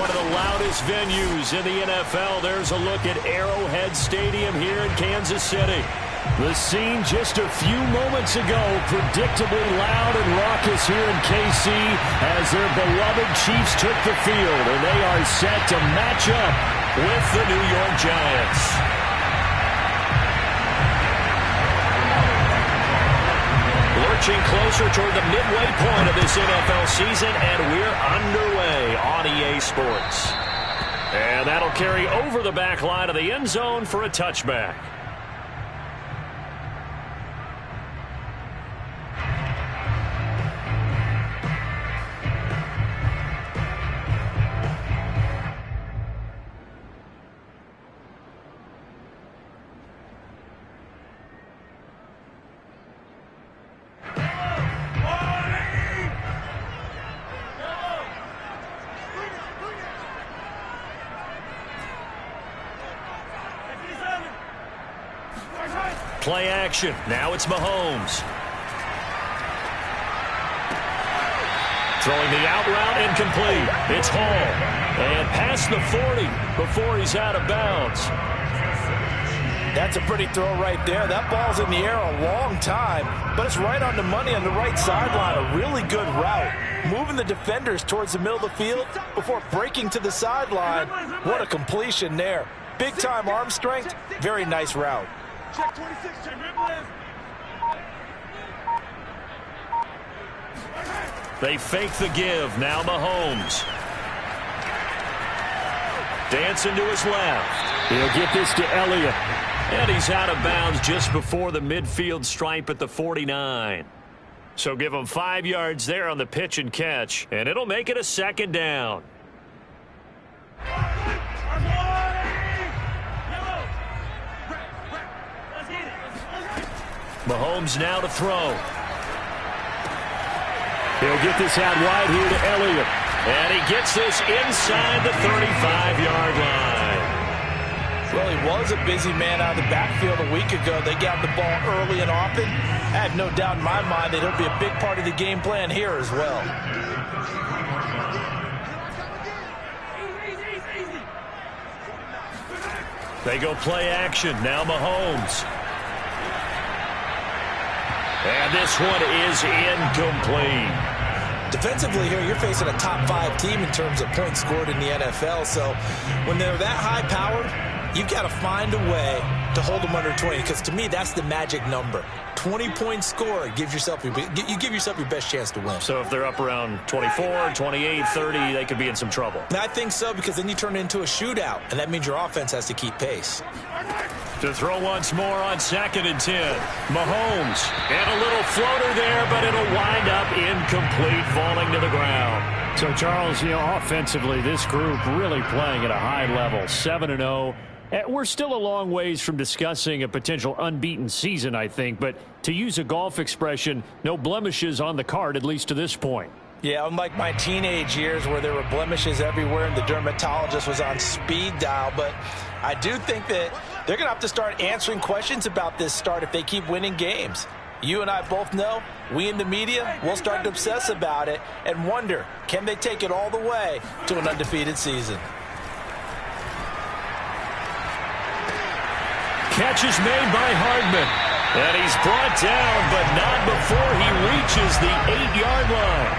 one of the loudest venues in the NFL. There's a look at Arrowhead Stadium here in Kansas City. The scene just a few moments ago, predictably loud and raucous here in KC as their beloved Chiefs took the field, and they are set to match up with the New York Giants. Lurching closer toward the midway point of this NFL season, and we're underway on EA Sports. And that'll carry over the back line of the end zone for a touchback. Play action. Now it's Mahomes. Throwing the out route incomplete. It's Hall. And past the 40 before he's out of bounds. That's a pretty throw right there. That ball's in the air a long time, but it's right on the money on the right sideline. A really good route. Moving the defenders towards the middle of the field before breaking to the sideline. What a completion there. Big-time arm strength. Very nice route. Check 26, check They fake the give. Now Mahomes. Dancing to his left. He'll get this to Elliott. And he's out of bounds just before the midfield stripe at the 49. So give him 5 yards there on the pitch and catch, and it'll make it a second down. Mahomes now to throw. He'll get this out wide here to Elliott. And he gets this inside the 35-yard line. Well, he was a busy man out of the backfield a week ago. They got the ball early and often. I have no doubt in my mind that it'll be a big part of the game plan here as well. They go play action. Now Mahomes. And this one is incomplete. Defensively here, you're facing a top-5 team in terms of points scored in the NFL. So when they're that high-powered, you've got to find a way to hold them under 20, because to me, that's the magic number. 20-point score gives yourself you give yourself your best chance to win. So if they're up around 24, 28, 30, they could be in some trouble. And I think so, because then you turn it into a shootout, and that means your offense has to keep pace. To throw once more on 2nd and 10. Mahomes. And a little floater there, but it'll wind up incomplete, falling to the ground. So, Charles, offensively, this group really playing at a high level, 7-0. We're still a long ways from discussing a potential unbeaten season, I think. But to use a golf expression, no blemishes on the card, at least to this point. Yeah, unlike my teenage years where there were blemishes everywhere and the dermatologist was on speed dial. But I do think that they're going to have to start answering questions about this start if they keep winning games. You and I both know, we in the media, will start to obsess about it and wonder, can they take it all the way to an undefeated season? Catch is made by Hardman. And he's brought down, but not before he reaches the 8-yard line.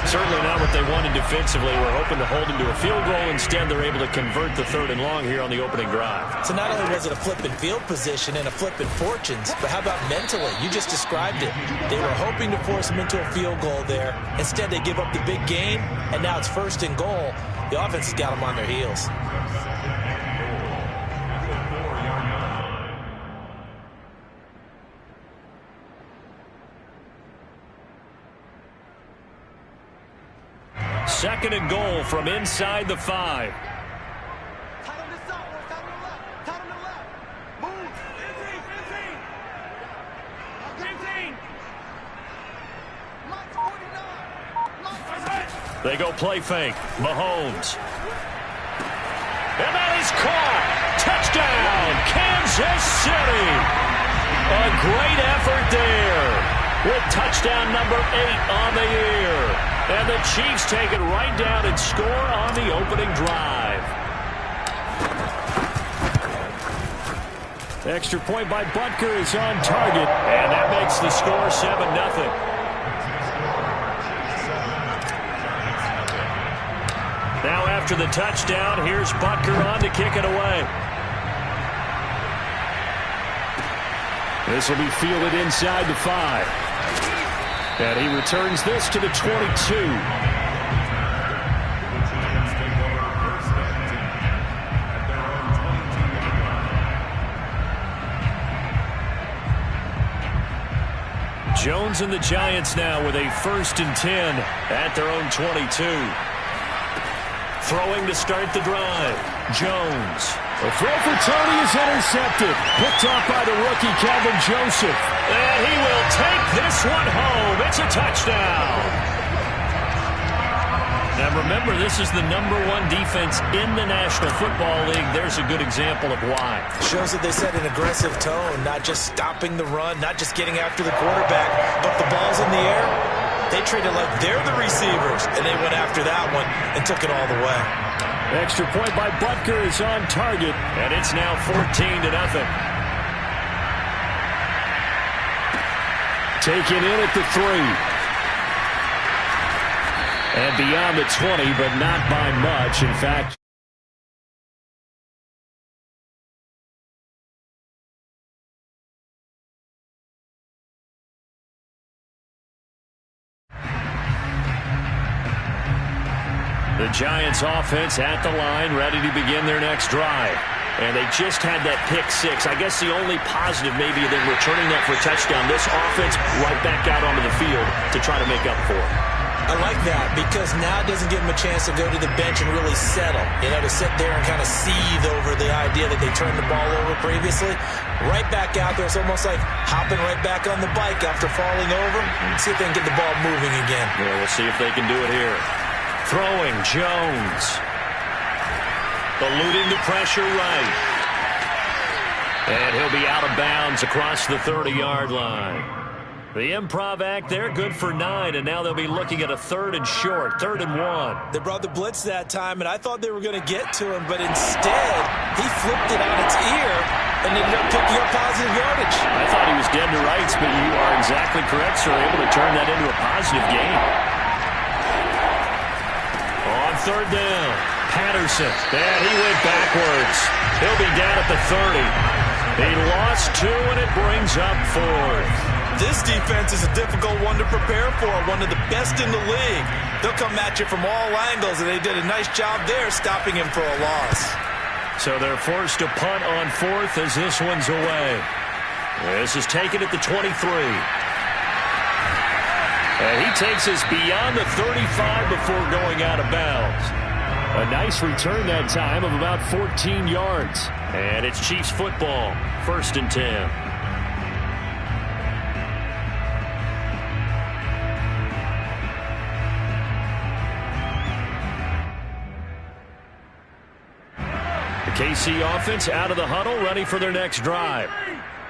Certainly not what they wanted defensively. We're hoping to hold him to a field goal. Instead, they're able to convert the 3rd and long here on the opening drive. So not only was it a flipping field position and a flipping fortunes, but how about mentally? You just described it. They were hoping to force him into a field goal there. Instead, they give up the big gain, and now it's 1st and goal. The offense has got them on their heels. Second and goal from inside the 5. They go play fake. Mahomes. And that is caught. Touchdown, Kansas City. A great effort there with touchdown number 8 on the year. And the Chiefs take it right down and score on the opening drive. Extra point by Butker is on target, and that makes the score 7-0. Now after the touchdown, here's Butker on to kick it away. This will be fielded inside the 5. And he returns this to the 22. Jones and the Giants now with a 1st and 10 at their own 22. Throwing to start the drive. Jones. The throw for Tony is intercepted. Picked off by the rookie, Calvin Joseph. And he will take this one home. It's a touchdown. Now remember, this is the #1 defense in the National Football League. There's a good example of why. Shows that they set an aggressive tone, not just stopping the run, not just getting after the quarterback, but the ball's in the air. They treat it like they're the receivers, and they went after that one and took it all the way. Extra point by Butker is on target, and it's now 14-0. Taken in at the 3. And beyond the 20, but not by much. In fact, the Giants offense at the line, ready to begin their next drive. And they just had that pick 6. I guess the only positive maybe than returning that for a touchdown. This offense right back out onto the field to try to make up for it. I like that because now it doesn't give them a chance to go to the bench and really settle. You know, to sit there and kind of seethe over the idea that they turned the ball over previously. Right back out there. It's almost like hopping right back on the bike after falling over. See if they can get the ball moving again. Yeah, we'll see if they can do it here. Throwing, Jones. Eluding the pressure right. And he'll be out of bounds across the 30-yard line. The improv act there, good for 9, and now they'll be looking at a 3rd and short, 3rd and 1. They brought the blitz that time, and I thought they were going to get to him, but instead, he flipped it on its ear and ended up picking up positive yardage. I thought he was dead to rights, but you are exactly correct, sir, able to turn that into a positive gain. On 3rd down, Patterson, and he went backwards. He'll be down at the 30. He lost 2, and it brings up 4th. This defense is a difficult one to prepare for, one of the best in the league. They'll come at you from all angles, and they did a nice job there stopping him for a loss. So they're forced to punt on 4th as this one's away. This is taken at the 23. And he takes us beyond the 35 before going out of bounds. A nice return that time of about 14 yards. And it's Chiefs football, 1st and 10. KC offense out of the huddle, ready for their next drive.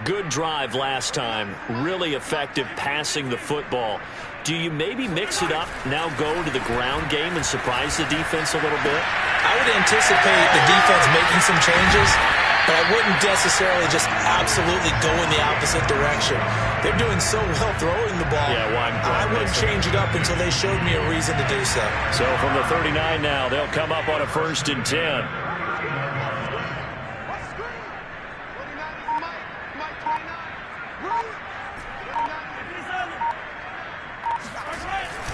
Good drive last time. Really effective passing the football. Do you maybe mix it up, now go to the ground game and surprise the defense a little bit? I would anticipate the defense making some changes, but I wouldn't necessarily just absolutely go in the opposite direction. They're doing so well throwing the ball. Yeah, well, I wouldn't change it up until they showed me a reason to do so. So from the 39 now, they'll come up on a 1st and 10.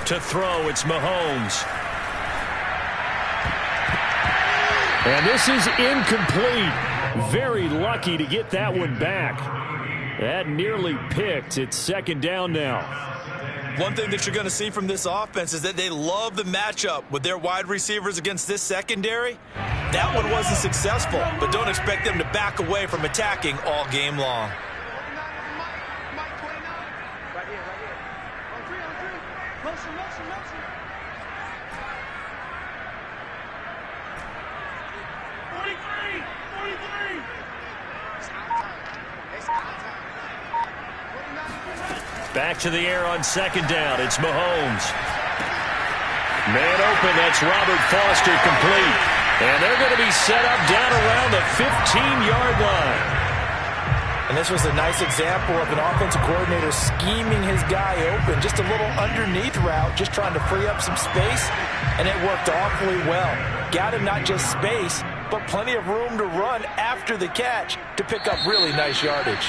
To throw, it's Mahomes. And this is incomplete. Very lucky to get that one back. That nearly picked. It's 2nd down now. One thing that you're going to see from this offense is that they love the matchup with their wide receivers against this secondary. That one wasn't successful, but don't expect them to back away from attacking all game long. Back to the air on 2nd down. It's Mahomes. Man open, that's Robert Foster, complete. And they're going to be set up down around the 15-yard line. And this was a nice example of an offensive coordinator scheming his guy open. Just a little underneath route, just trying to free up some space. And it worked awfully well. Got him not just space, but plenty of room to run after the catch to pick up really nice yardage.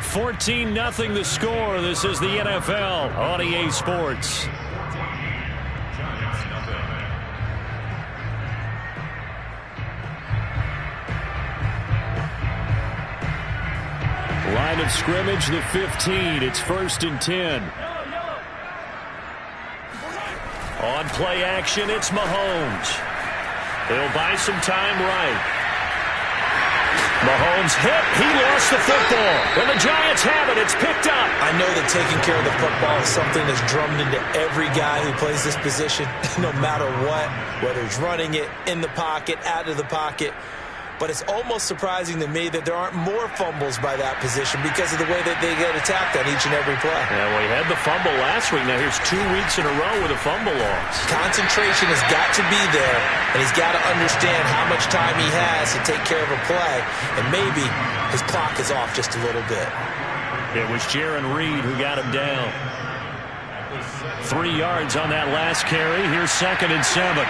14-0 the score. This is the NFL on EA Sports. Line of scrimmage, the 15. It's 1st and 10. On play action, it's Mahomes. He'll buy some time right. Mahomes hit. He lost the football. And the Giants have it. It's picked up. I know that taking care of the football is something that's drummed into every guy who plays this position, no matter what, whether he's running it, in the pocket, out of the pocket. But it's almost surprising to me that there aren't more fumbles by that position because of the way that they get attacked on each and every play. Yeah, well, he had the fumble last week. Now here's 2 weeks in a row with a fumble loss. Concentration has got to be there, and he's got to understand how much time he has to take care of a play, and maybe his clock is off just a little bit. It was Jaron Reed who got him down. 3 yards on that last carry. Here's 2nd and 7.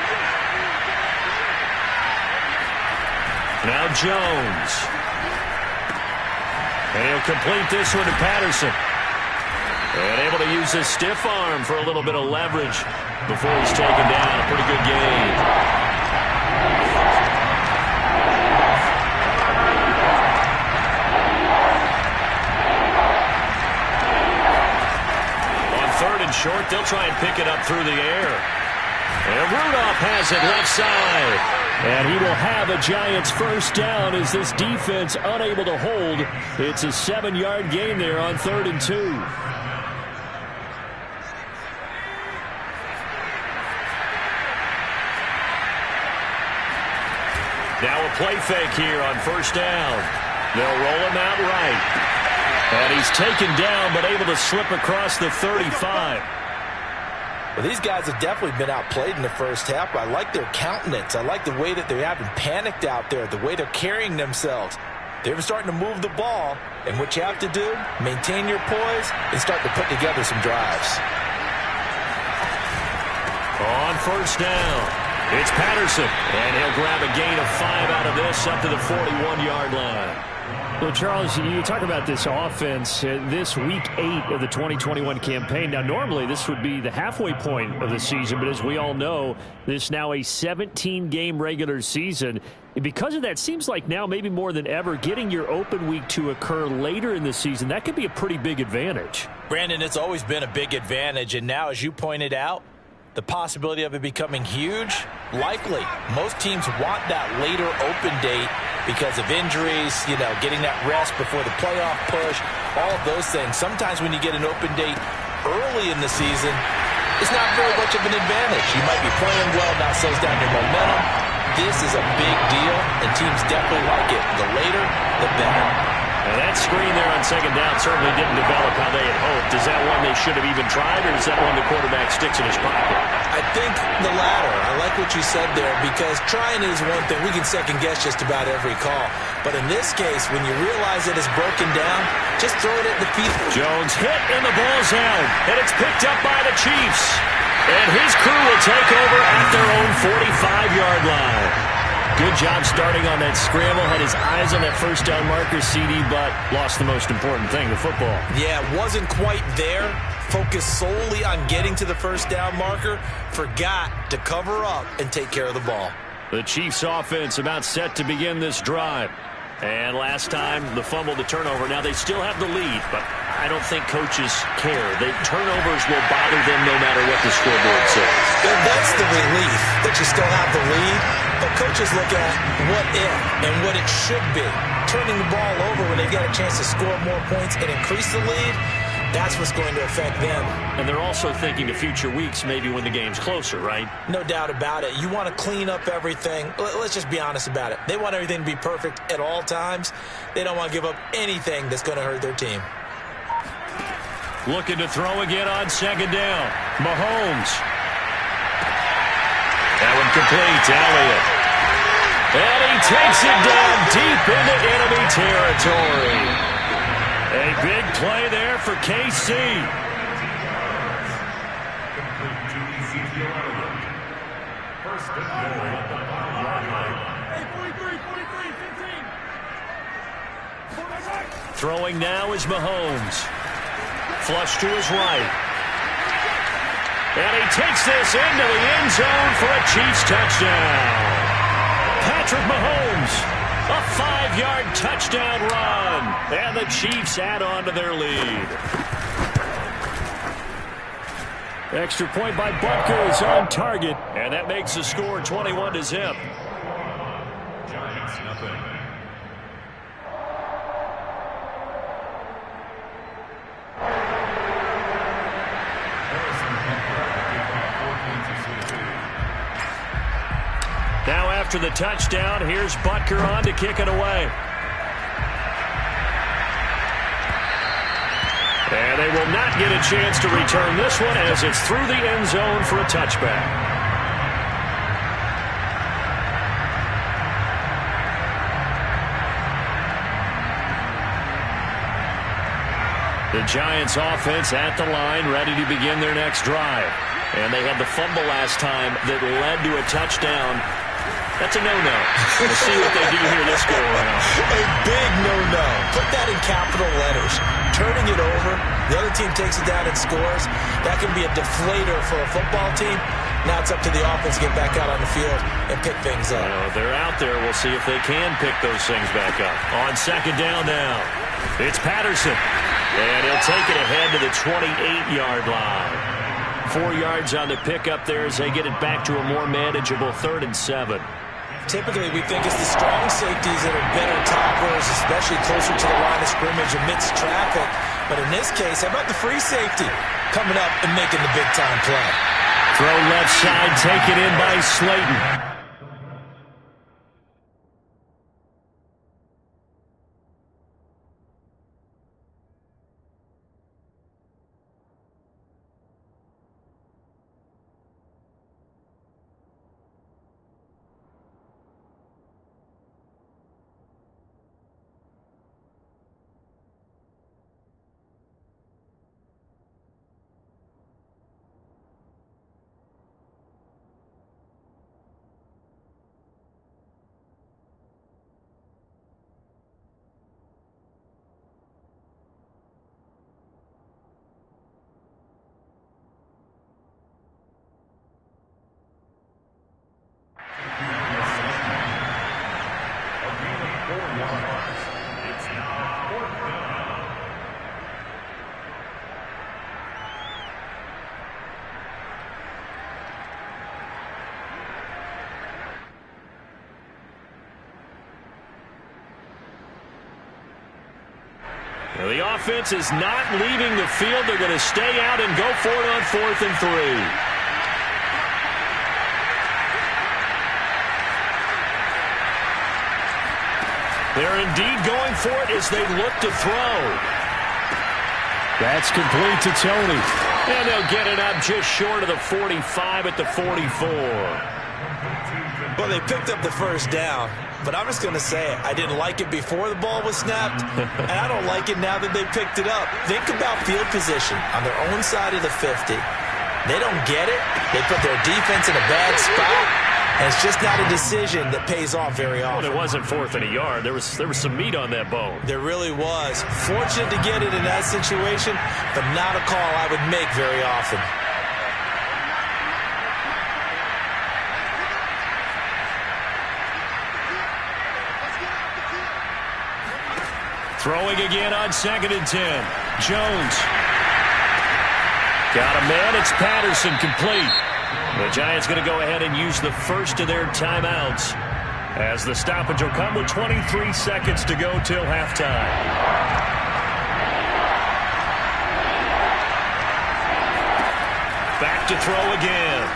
Now Jones. And he'll complete this one to Patterson. And able to use his stiff arm for a little bit of leverage before he's taken down. A pretty good gain. On 3rd and short, they'll try and pick it up through the air. And Rudolph has it left side. And he will have a Giants first down as this defense unable to hold. It's a 7-yard gain there on 3rd and 2. Now a play fake here on 1st down. They'll roll him out right. And he's taken down but able to slip across the 35. Well, these guys have definitely been outplayed in the first half. I like their countenance. I like the way that they haven't panicked out there, the way they're carrying themselves. They're starting to move the ball, and what you have to do, maintain your poise and start to put together some drives. On 1st down, it's Patterson, and he'll grab a gain of 5 out of this up to the 41-yard line. Well, Charles, you talk about this offense, this week 8 of the 2021 campaign. Now, normally this would be the halfway point of the season, but as we all know, this is now a 17-game regular season. And because of that, seems like now maybe more than ever, getting your open week to occur later in the season, that could be a pretty big advantage. Brandon, it's always been a big advantage, and now, as you pointed out, the possibility of it becoming huge, likely. Most teams want that later open date because of injuries, getting that rest before the playoff push, all of those things. Sometimes when you get an open date early in the season, it's not very much of an advantage. You might be playing well, not slows down your momentum. This is a big deal, and teams definitely like it. The later, the better. Now that screen there on 2nd down certainly didn't develop how they had hoped. Is that one they should have even tried, or is that one the quarterback sticks in his pocket? I think the latter. I like what you said there, because trying is one thing. We can second guess just about every call. But in this case, when you realize it is broken down, just throw it at the feet. Jones hit, and the ball's out. And it's picked up by the Chiefs. And his crew will take over at their own 45-yard line. Good job starting on that scramble. Had his eyes on that first down marker, CD, but lost the most important thing, the football. Yeah, wasn't quite there. Focused solely on getting to the first down marker. Forgot to cover up and take care of the ball. The Chiefs offense about set to begin this drive. And last time, the fumble, the turnover. Now they still have the lead, but I don't think coaches care. The turnovers will bother them no matter what the scoreboard says. And that's the relief, that you still have the lead. But coaches look at what if and what it should be. Turning the ball over when they've got a chance to score more points and increase the lead, that's what's going to affect them. And they're also thinking to future weeks, maybe when the game's closer, right? No doubt about it. You want to clean up everything. Let's just be honest about it. They want everything to be perfect at all times. They don't want to give up anything that's going to hurt their team. Looking to throw again on 2nd down. Mahomes. complete to Elliott. And he takes it down deep into enemy territory. A big play there for KC. Throwing now is Mahomes. Flush to his right. And he takes this into the end zone for a Chiefs touchdown. Patrick Mahomes, a 5-yard touchdown run. And the Chiefs add on to their lead. Extra point by Butker is on target. And that makes the score 21-0. Giants nothing. Now after the touchdown, here's Butker on to kick it away. And they will not get a chance to return this one as it's through the end zone for a touchback. The Giants offense at the line, ready to begin their next drive. And they had the fumble last time that led to a touchdown. That's a no-no. We'll see what they do here this go-around. A big no-no. Put that in capital letters. Turning it over, the other team takes it down and scores. That can be a deflator for a football team. Now it's up to the offense to get back out on the field and pick things up. They're out there. We'll see if they can pick those things back up. On second down now, it's Patterson. And he'll take it ahead to the 28-yard line. 4 yards on the pickup there as they get it back to a more manageable 3rd and 7. Typically, we think it's the strong safeties that are better tacklers, especially closer to the line of scrimmage amidst traffic. But in this case, how about the free safety coming up and making the big-time play? Throw left side, taken in by Slayton. The offense is not leaving the field. They're going to stay out and go for it on 4th and 3. They're indeed going for it as they look to throw. That's complete to Tony. And they'll get it up just short of the 45 at the 44. Well, they picked up the first down. But I'm just going to say it. I didn't like it before the ball was snapped, and I don't like it now that they picked it up. Think about field position on their own side of the 50. They don't get it. They put their defense in a bad spot, and it's just not a decision that pays off very often. Well, it wasn't 4th and a yard. There was some meat on that bone. There really was. Fortunate to get it in that situation, but not a call I would make very often. Throwing again on 2nd and 10. Jones. Got a man. It's Patterson, complete. The Giants going to go ahead and use the first of their timeouts as the stoppage will come with 23 seconds to go till halftime. Back to throw again.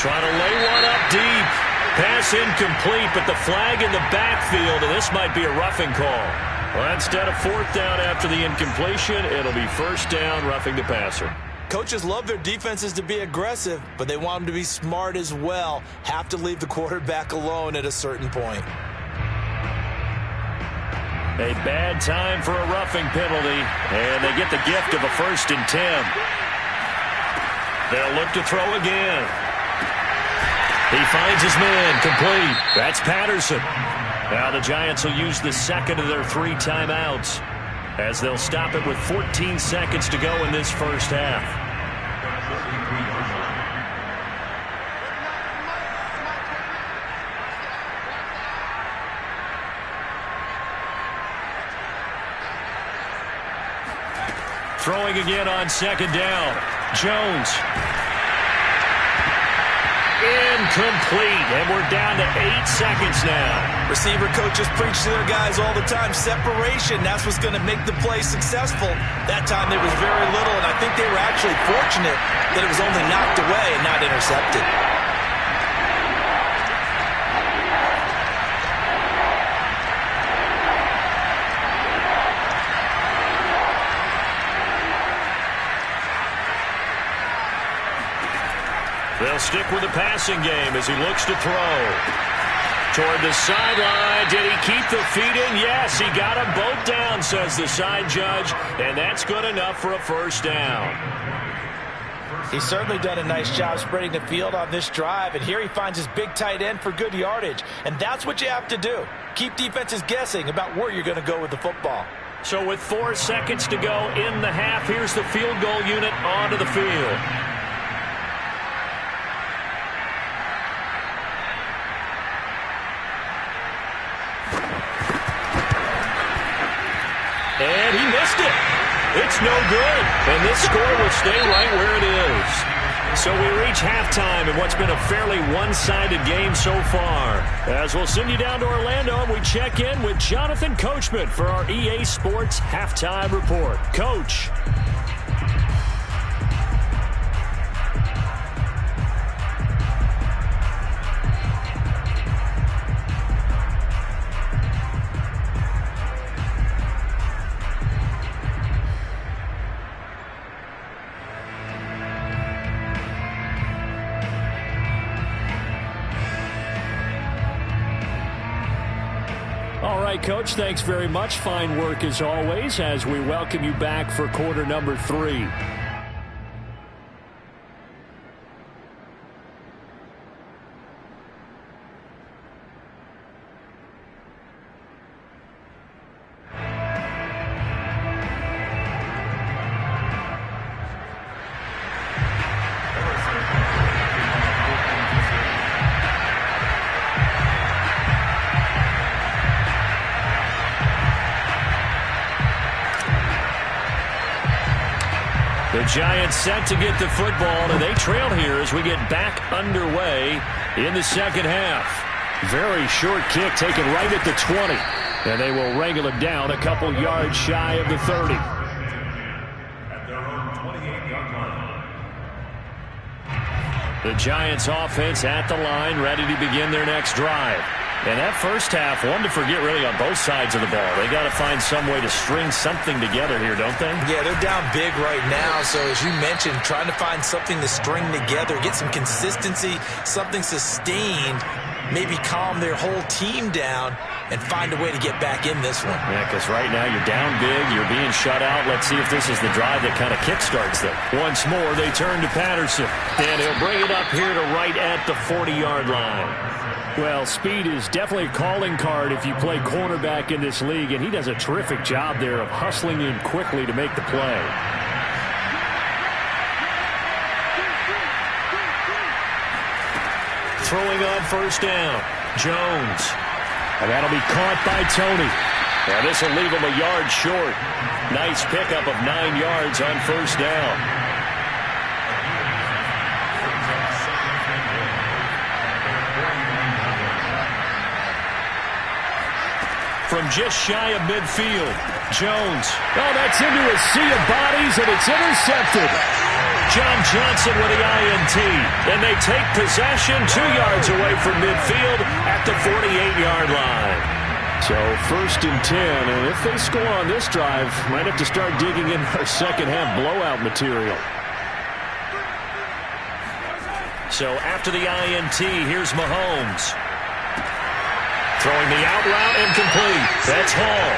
Trying to lay one up deep. Pass incomplete, but the flag in the backfield, and this might be a roughing call. Well, instead of 4th down after the incompletion, it'll be 1st down, roughing the passer. Coaches love their defenses to be aggressive, but they want them to be smart as well. Have to leave the quarterback alone at a certain point. A bad time for a roughing penalty, and they get the gift of a 1st and 10. They'll look to throw again. He finds his man, complete. That's Patterson. Now the Giants will use the second of their 3 timeouts as they'll stop it with 14 seconds to go in this first half. Throwing again on 2nd down. Jones. Incomplete, and we're down to 8 seconds now. Receiver coaches preach to their guys all the time. Separation, that's what's going to make the play successful. That time there was very little, and I think they were actually fortunate that it was only knocked away and not intercepted. They'll stick with the passing game as he looks to throw. Toward the sideline. Did he keep the feet in? Yes, he got them both down, says the side judge, and that's good enough for a 1st down. He's certainly done a nice job spreading the field on this drive, and here he finds his big tight end for good yardage, and that's what you have to do. Keep defenses guessing about where you're going to go with the football. So with 4 seconds to go in the half, here's the field goal unit onto the field. And he missed it. It's no good. And this score will stay right where it is. So we reach halftime in what's been a fairly one-sided game so far. As we'll send you down to Orlando, and we check in with Jonathan Coachman for our EA Sports Halftime Report. Coach. All right, Coach, thanks very much. Fine work as always as we welcome you back for quarter number 3. The Giants set to get the football, and they trail here as we get back underway in the second half. Very short kick taken right at the 20, and they will wrangle it down a couple yards shy of the 30. At their own 28-yard line. The Giants offense at the line, ready to begin their next drive. And that first half, one to forget really on both sides of the ball. They got to find some way to string something together here, don't they? Yeah, they're down big right now. So as you mentioned, trying to find something to string together, get some consistency, something sustained, maybe calm their whole team down and find a way to get back in this one. Yeah, because right now you're down big, you're being shut out. Let's see if this is the drive that kind of kickstarts them. Once more, they turn to Patterson, and he'll bring it up here to right at the 40-yard line. Well, speed is definitely a calling card if you play cornerback in this league, and he does a terrific job there of hustling in quickly to make the play. Throwing on first down, Jones. And that'll be caught by Tony. Now this will leave him a yard short. Nice pickup of 9 yards on first down. From just shy of midfield, Jones. Oh, that's into a sea of bodies, and it's intercepted. John Johnson with the INT, and they take possession 2 yards away from midfield at the 48-yard line. So 1st and 10, and if they score on this drive, might have to start digging in our second half blowout material. So after the INT, here's Mahomes. Throwing the out route incomplete. That's Hall.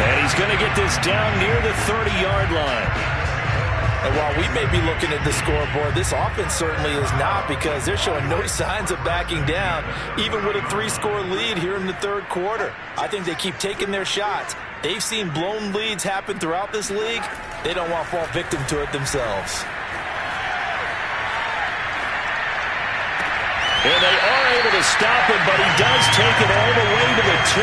And he's going to get this down near the 30-yard line. And while we may be looking at the scoreboard, this offense certainly is not, because they're showing no signs of backing down, even with a 3-score lead here in the third quarter. I think they keep taking their shots. They've seen blown leads happen throughout this league. They don't want to fall victim to it themselves. And they are able to stop him, but he does take it all the way to the 2.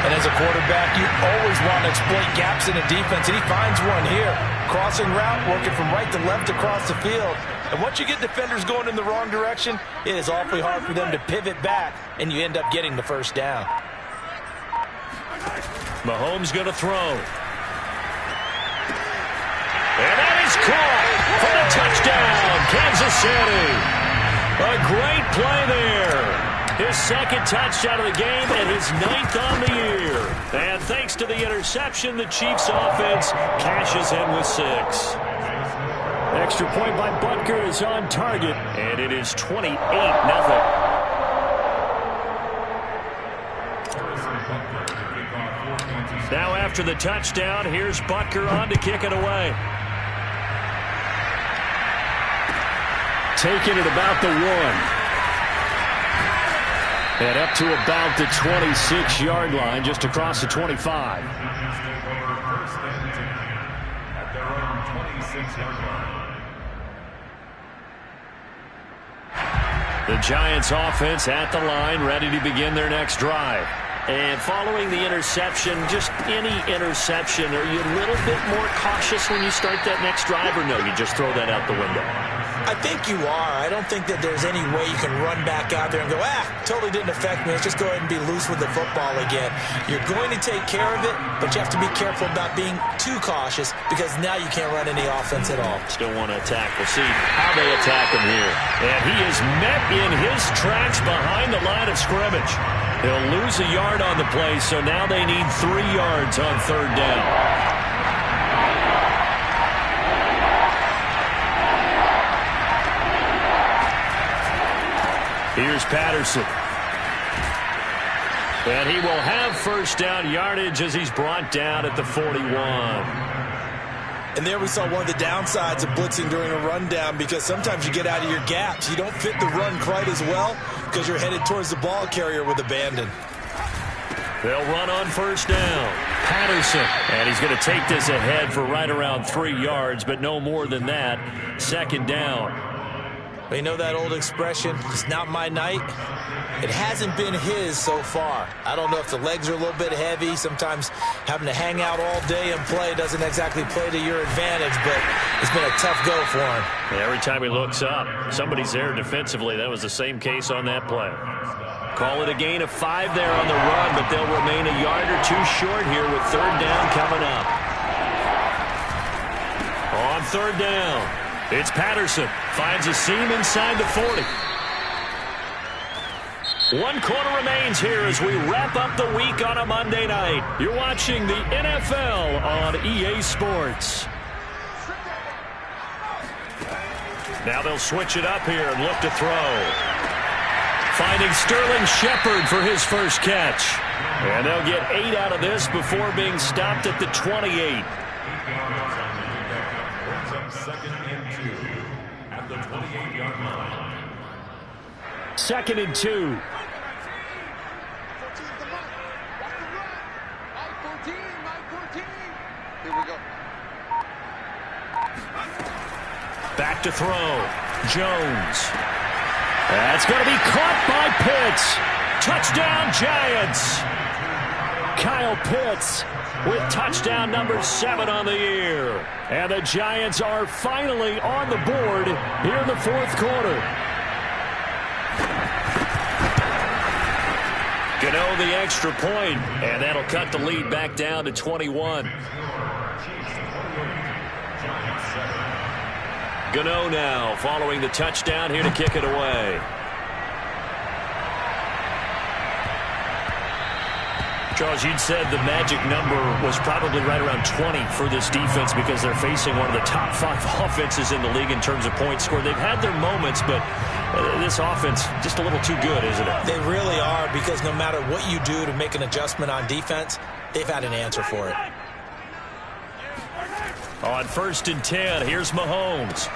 And as a quarterback, you always want to exploit gaps in a defense, and he finds one here. Crossing route, working from right to left across the field. And once you get defenders going in the wrong direction, it is awfully hard for them to pivot back, and you end up getting the first down. Mahomes going to throw. And that is caught for the touchdown, Kansas City. A great play there. His second touchdown of the game and his 9th on the year. And thanks to the interception, the Chiefs offense cashes in with 6. Extra point by Butker is on target, and it is 28-0. Now after the touchdown, here's Butker on to kick it away. Taking it about the 1. And up to about the 26-yard line, just across the 25. At their own 26-yard line. The Giants offense at the line, ready to begin their next drive. And following the interception, just any interception, are you a little bit more cautious when you start that next drive, or no, you just throw that out the window? I think you are. I don't think that there's any way you can run back out there and go, totally didn't affect me. Let's just go ahead and be loose with the football again. You're going to take care of it, but you have to be careful about being too cautious, because now you can't run any offense at all. Still want to attack. We'll see how they attack him here. And he is met in his tracks behind the line of scrimmage. He'll lose a yard on the play, so now they need 3 yards on 3rd down. Here's Patterson. And he will have first down yardage as he's brought down at the 41. And there we saw one of the downsides of blitzing during a rundown, because sometimes you get out of your gaps. You don't fit the run quite as well because you're headed towards the ball carrier with abandon. They'll run on first down. Patterson. And he's going to take this ahead for right around 3 yards, but no more than that. 2nd down. You know that old expression, it's not my night? It hasn't been his so far. I don't know if the legs are a little bit heavy. Sometimes having to hang out all day and play doesn't exactly play to your advantage, but it's been a tough go for him. Yeah, every time he looks up, somebody's there defensively. That was the same case on that play. Call it a gain of 5 there on the run, but they'll remain a yard or 2 short here with 3rd down coming up. On 3rd down, it's Patterson. Finds a seam inside the 40. 1 quarter remains here as we wrap up the week on a Monday night. You're watching the NFL on EA Sports. Now they'll switch it up here and look to throw. Finding Sterling Shepard for his first catch. And they'll get 8 out of this before being stopped at the 28. Second and 2 at the 28-yard line. 2nd and 2. Here we go. Back to throw. Jones. That's going to be caught by Pitts. Touchdown, Giants. Kyle Pitts with touchdown number 7 on the year. And the Giants are finally on the board here in the 4th quarter. Gano the extra point, and that'll cut the lead back down to 21. Gano now following the touchdown here to kick it away. Charles, you'd said the magic number was probably right around 20 for this defense because they're facing one of the top 5 offenses in the league in terms of points scored. They've had their moments, but this offense just a little too good, isn't it? They really are, because no matter what you do to make an adjustment on defense, they've had an answer for it. On 1st and 10, here's Mahomes.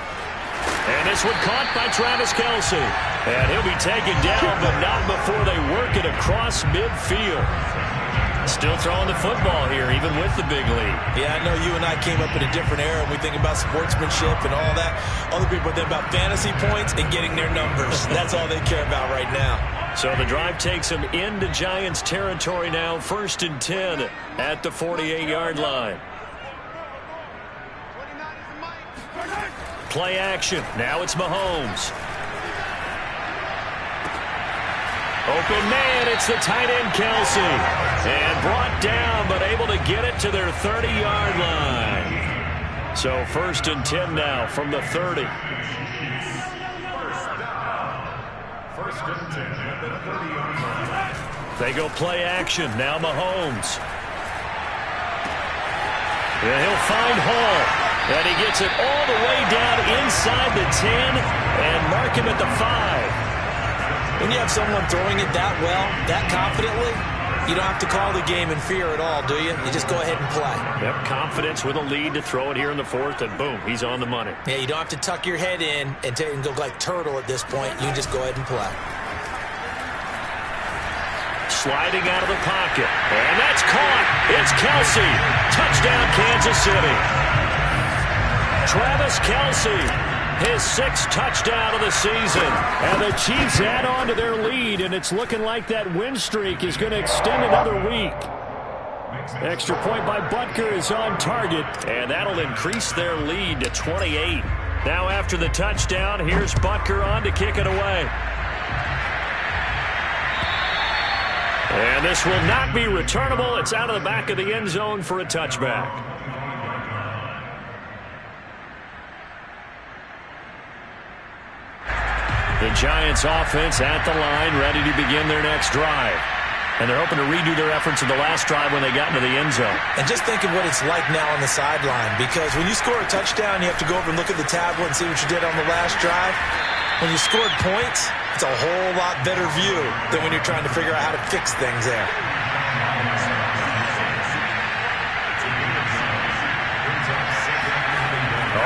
And this one caught by Travis Kelce. And he'll be taken down, but not before they work it across midfield. Still throwing the football here, even with the big lead. Yeah, I know you and I came up in a different era. We think about sportsmanship and all that. Other people think about fantasy points and getting their numbers. That's all they care about right now. So the drive takes them into Giants territory now. 1st and 10 at the 48-yard line. Play action. Now it's Mahomes. Open man, it's the tight end Kelce. And brought down, but able to get it to their 30-yard line. So 1st and 10 now from the 30. 1st and 10 at the 30-yard line. They go play action. Now Mahomes. And he'll find Hall. And he gets it all the way down inside the 10 and mark him at the 5. When you have someone throwing it that well, that confidently, you don't have to call the game in fear at all, do you? You just go ahead and play. Yep, confidence with a lead to throw it here in the 4th, and boom, he's on the money. Yeah, you don't have to tuck your head in and go like turtle at this point. You just go ahead and play. Sliding out of the pocket, and that's caught. It's Kelce. Touchdown, Kansas City. Travis Kelce. His 6th touchdown of the season. And the Chiefs add on to their lead, and it's looking like that win streak is going to extend another week. Extra point by Butker is on target. And that'll increase their lead to 28. Now after the touchdown, here's Butker on to kick it away. And this will not be returnable. It's out of the back of the end zone for a touchback. The Giants offense at the line, ready to begin their next drive. And they're hoping to redo their efforts in the last drive when they got into the end zone. And just think of what it's like now on the sideline, because when you score a touchdown, you have to go over and look at the tablet and see what you did on the last drive. When you scored points, it's a whole lot better view than when you're trying to figure out how to fix things there.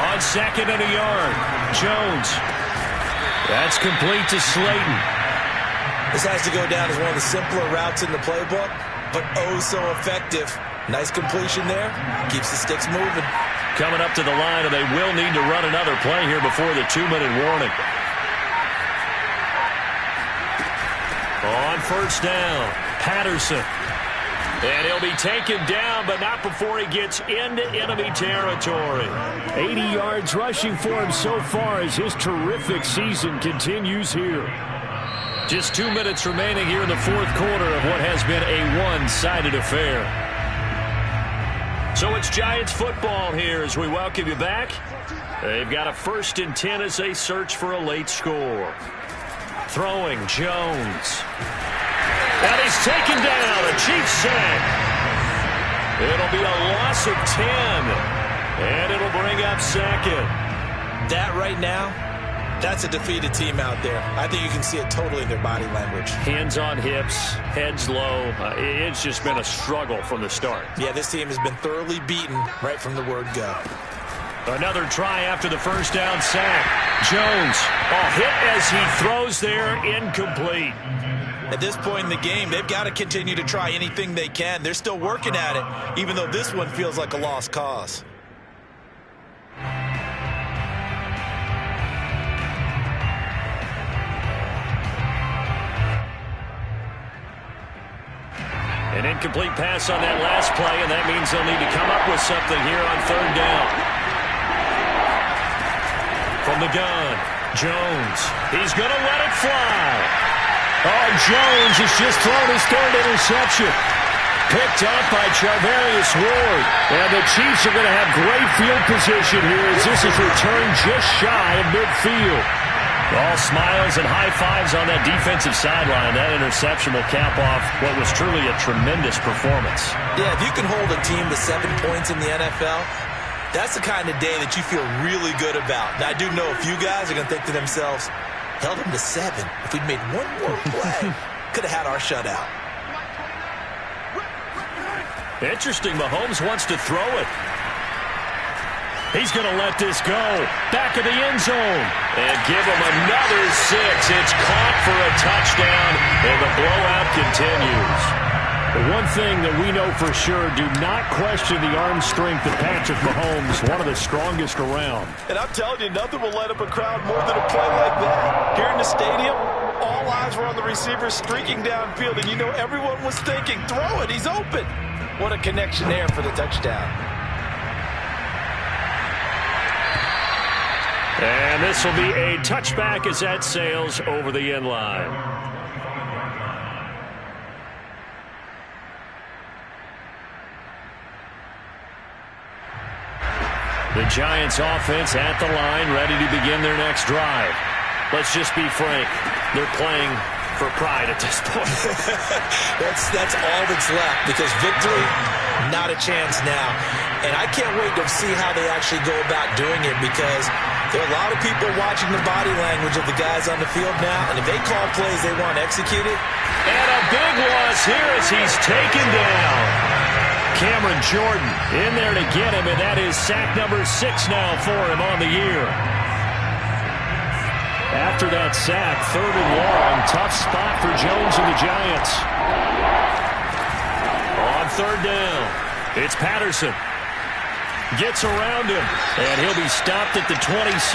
On 2nd and a yard, Jones. That's complete to Slayton. This has to go down as one of the simpler routes in the playbook, but oh so effective. Nice completion there. Keeps the sticks moving. Coming up to the line, and they will need to run another play here before the 2-minute warning. On 1st down, Patterson. And he'll be taken down, but not before he gets into enemy territory. 80 yards rushing for him so far as his terrific season continues here. Just 2 minutes remaining here in the 4th quarter of what has been a one-sided affair. So it's Giants football here as we welcome you back. They've got a 1st and 10 as they search for a late score. Throwing, Jones. And he's taken down, a Chiefs sack. It'll be a loss of 10, and it'll bring up 2nd. That right now, that's a defeated team out there. I think you can see it totally in their body language. Hands on hips, heads low. It's just been a struggle from the start. Yeah, this team has been thoroughly beaten right from the word go. Another try after the 1st down sack. Jones, hit as he throws there, incomplete. At this point in the game, they've got to continue to try anything they can. They're still working at it, even though this one feels like a lost cause. An incomplete pass on that last play, and that means they'll need to come up with something here on 3rd down. From the gun, Jones. He's going to let it fly. Oh, Jones has just thrown his 3rd interception. Picked up by Charvarius Ward. And the Chiefs are going to have great field position here as this is returned just shy of midfield. All smiles and high fives on that defensive sideline. That interception will cap off what was truly a tremendous performance. Yeah, if you can hold a team to 7 points in the NFL, that's the kind of day that you feel really good about. Now, I do know a few guys are going to think to themselves, held them to 7. If we'd made one more play, could have had our shutout. Interesting. Mahomes wants to throw it. He's going to let this go. Back of the end zone. And give him another 6. It's caught for a touchdown, and the blowout continues. The one thing that we know for sure, do not question the arm strength of Patrick Mahomes, one of the strongest around. And I'm telling you, nothing will light up a crowd more than a play like that. Here in the stadium, all eyes were on the receiver streaking downfield, and you know everyone was thinking, throw it, he's open. What a connection there for the touchdown. And this will be a touchback as that sails over the end line. The Giants offense at the line, ready to begin their next drive. Let's just be frank, they're playing for pride at this point. That's all that's left, because victory, not a chance now. And I can't wait to see how they actually go about doing it, because there are a lot of people watching the body language of the guys on the field now, and if they call plays they want executed. And a big loss here as he's taken down. Cameron Jordan in there to get him, and that is sack number 6 now for him on the year. After that sack, 3rd and long, tough spot for Jones and the Giants. On 3rd down, it's Patterson. Gets around him, and he'll be stopped at the 26.